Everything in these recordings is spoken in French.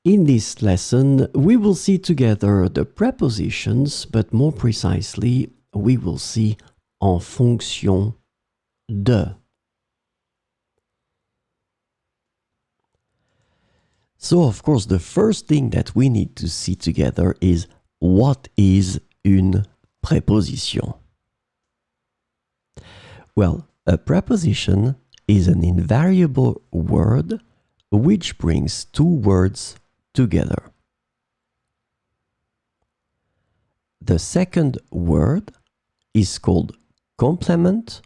In this lesson, we will see together the prepositions, but more precisely, we will see en fonction de. So, of course, the first thing that we need to see together is what is une préposition? Well, a preposition is an invariable word which brings two words together. The second word is called complement,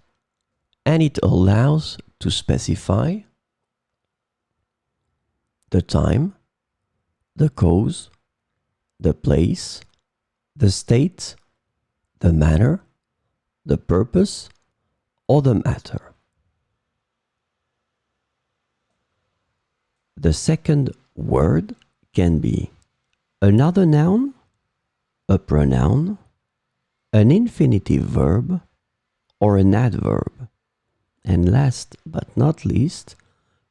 and it allows to specify the time, the cause, the place, the state, the manner, the purpose, or the matter. The second word can be another noun, a pronoun, an infinitive verb, or an adverb. And last but not least,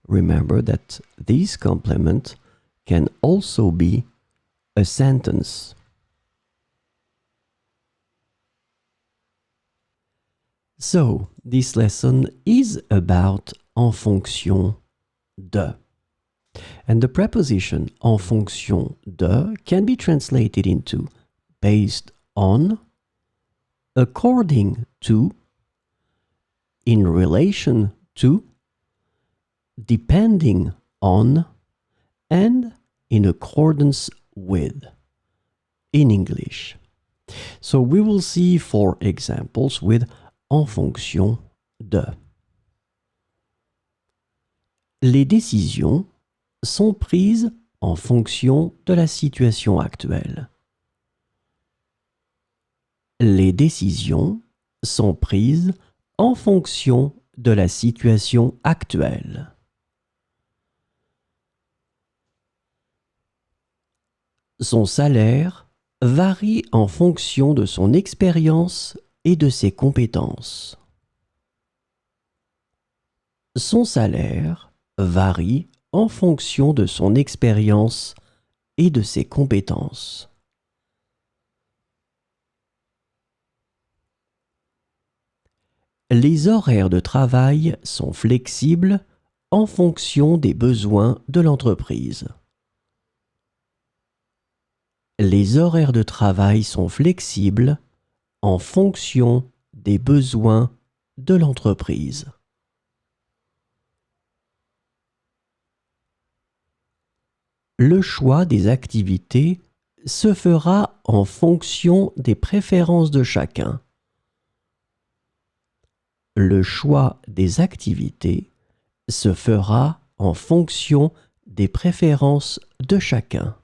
remember that this complement can also be a sentence. So, this lesson is about en fonction de. And the preposition en fonction de can be translated into based on, according to, in relation to, depending on, and in accordance with, in English. So we will see 4 examples with en fonction de. Les décisions sont prises en fonction de la situation actuelle. Les décisions sont prises en fonction de la situation actuelle. Son salaire varie en fonction de son expérience et de ses compétences. Son salaire varie en fonction de son expérience et de ses compétences. Les horaires de travail sont flexibles en fonction des besoins de l'entreprise. Les horaires de travail sont flexibles en fonction des besoins de l'entreprise. Le choix des activités se fera en fonction des préférences de chacun. Le choix des activités se fera en fonction des préférences de chacun.